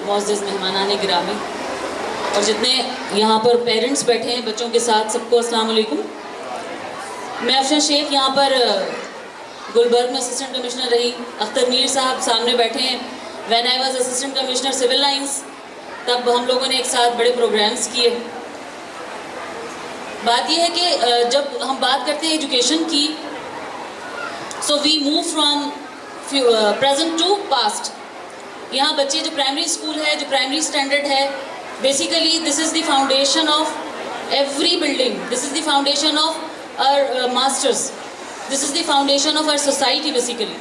معزز مہمانان گرامی اور جتنے یہاں پر پیرنٹس بیٹھے ہیں بچوں کے ساتھ، سب کو السلام علیکم. میں افشاں شیخ یہاں پر گلبرگ میں اسسٹنٹ کمشنر رہی. اختر میر صاحب سامنے بیٹھے ہیں. When I was assistant commissioner civil lines, تب ہم لوگوں نے ایک ساتھ بڑے پروگرامز کیے. بات یہ ہے کہ جب ہم بات کرتے ہیں ایجوکیشن کی، so we move from present to past. یہاں بچے جو پرائمری اسکول ہے، جو پرائمری اسٹینڈرڈ ہے، basically this is the foundation of every building. This is the foundation of our masters. This is the foundation of our society. Basically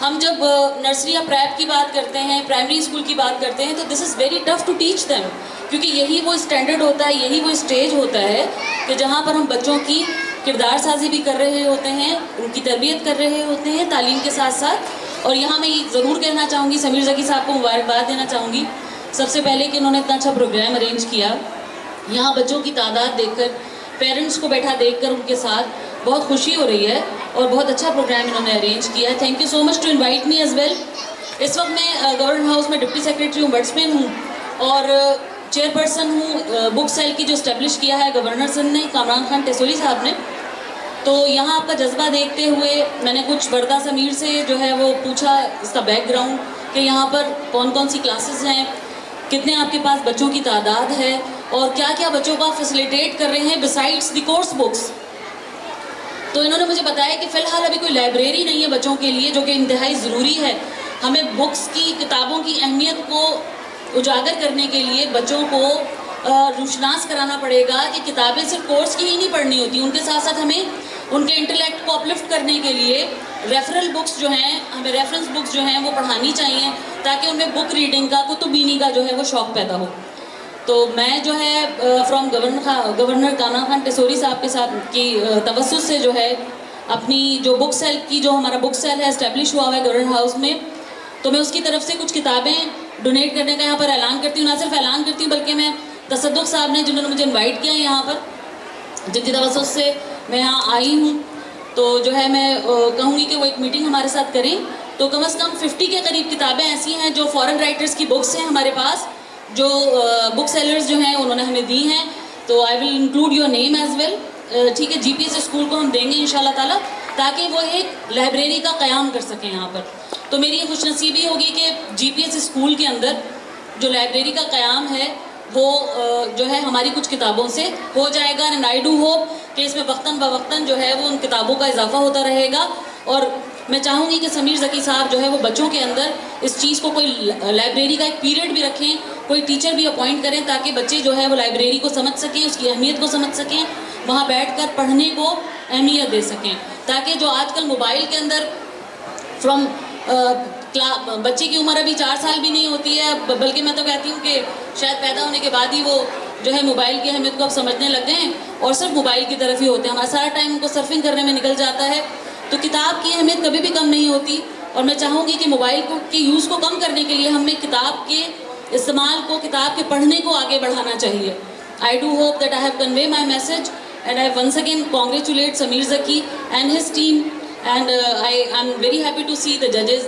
ہم جب nursery یا prep کی بات کرتے ہیں، پرائمری اسکول کی بات کرتے ہیں، تو this is very tough to teach them, کیونکہ یہی وہ اسٹینڈرڈ ہوتا ہے، یہی وہ اسٹیج ہوتا ہے کہ جہاں پر ہم بچوں کی کردار سازی بھی کر رہے ہوتے ہیں، ان کی تربیت کر رہے ہوتے ہیں تعلیم کے ساتھ ساتھ. اور یہاں میں یہ ضرور کہنا چاہوں گی، سمیر ذکی صاحب کو مبارکباد دینا چاہوں گی سب سے پہلے کہ انہوں نے اتنا اچھا پروگرام ارینج کیا. یہاں بچوں کی تعداد دیکھ کر، پیرنٹس کو بیٹھا دیکھ کر ان کے ساتھ بہت خوشی ہو رہی ہے، اور بہت اچھا پروگرام انہوں نے ارینج کیا ہے. Thank you so much to invite me as well. اس وقت میں گورنمنٹ ہاؤس میں ڈپٹی سیکریٹری ombudsman ہوں، اور چیئر پرسن ہوں بک سیل کی جو اسٹیبلش کیا ہے گورنر سر نے، کامران خان ٹیسوری صاحب نے. تو یہاں آپ کا جذبہ دیکھتے ہوئے میں نے کچھ بردہ سمیر سے جو ہے وہ پوچھا اس کا بیک گراؤنڈ، کہ یہاں پر کون کون سی کلاسز ہیں، کتنے آپ کے پاس بچوں کی تعداد ہے، اور کیا کیا بچوں کا فیسیلیٹیٹ کر رہے ہیں بسائڈس دی کورس بکس. تو انہوں نے مجھے بتایا کہ فی الحال ابھی کوئی لائبریری نہیں ہے بچوں کے لیے، جو کہ انتہائی ضروری ہے. ہمیں بکس کی، کتابوں کی اہمیت کو اجاگر کرنے کے لیے بچوں کو روشناس کرانا پڑے گا کہ کتابیں صرف کورس کی ہی نہیں پڑھنی ہوتی، ان کے ساتھ ساتھ ہمیں ان کے انٹلیکٹ کو اپلفٹ کرنے کے لیے ریفرل بکس جو ہیں، ہمیں ریفرنس بکس جو ہیں وہ پڑھانی چاہیے، تاکہ ان میں بک ریڈنگ کا، کتب بینی کا جو ہے وہ شوق پیدا ہو. تو میں جو ہے فرام گورنر کامران خان ٹیسوری صاحب کے ساتھ کی توسط سے جو ہے اپنی جو بک سیل کی، جو ہمارا بک سیل ہے اسٹیبلش ہوا ہے گورنر ہاؤس میں، تو میں اس کی طرف سے کچھ کتابیں ڈونیٹ کرنے کا یہاں پر اعلان کرتی ہوں. نہ صرف اعلان کرتی ہوں بلکہ میں تصدق صاحب نے، جنہوں نے مجھے انوائٹ کیا یہاں پر، جن کی توسط سے میں یہاں آئی ہوں، تو جو ہے میں کہوں گی کہ وہ ایک میٹنگ ہمارے ساتھ کریں. تو کم از کم 50 کے قریب کتابیں ایسی ہیں جو فورن رائٹرز کی بکس ہیں ہمارے پاس، جو بک سیلرز جو ہیں انہوں نے ہمیں دی ہیں. تو I will include your name as well. ٹھیک ہے، جی پی ایس اسکول کو ہم دیں گے انشاءاللہ تعالیٰ، تاکہ وہ ایک لائبریری کا قیام کر سکیں یہاں پر. تو میری یہ خوش نصیبی ہوگی کہ جی پی ایس اسکول کے اندر جو لائبریری کا قیام ہے وہ جو ہے ہماری کچھ کتابوں سے ہو جائے گا. اینڈ آئی ڈو ہوپ کہ اس میں وقتاً بوقتاً جو ہے وہ ان کتابوں کا اضافہ ہوتا رہے گا. اور میں چاہوں گی کہ سمیر ذکی صاحب جو ہے وہ بچوں کے اندر اس چیز کو، کوئی لائبریری کا ایک پیریڈ بھی رکھیں، کوئی ٹیچر بھی اپوائنٹ کریں، تاکہ بچے جو ہے وہ لائبریری کو سمجھ سکیں، اس کی اہمیت کو سمجھ سکیں، وہاں بیٹھ کر پڑھنے کو اہمیت دے سکیں. تاکہ جو آج کل موبائل کے اندر فرام بچے کی عمر ابھی 4 سال بھی نہیں ہوتی ہے، بلکہ میں تو کہتی ہوں کہ شاید پیدا ہونے کے بعد ہی وہ جو ہے موبائل کی اہمیت کو اب سمجھنے لگ گئے ہیں، اور صرف موبائل کی طرف ہی ہوتے ہیں. ہمارا سارا ٹائم ان کو سرفنگ کرنے میں نکل جاتا ہے. تو کتاب کی اہمیت کبھی بھی کم نہیں ہوتی، اور میں چاہوں گی کہ موبائل کے یوز کو کم کرنے کے لیے ہمیں کتاب کے استعمال کو، کتاب کے پڑھنے کو آگے بڑھانا چاہیے. I do hope that I have conveyed my message, and I once again congratulate Sameer Zaki and his team. And I am very happy to see the judges,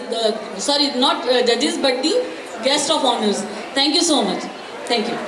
sorry, not judges, but the guest of honors. Thank you so much. Thank you.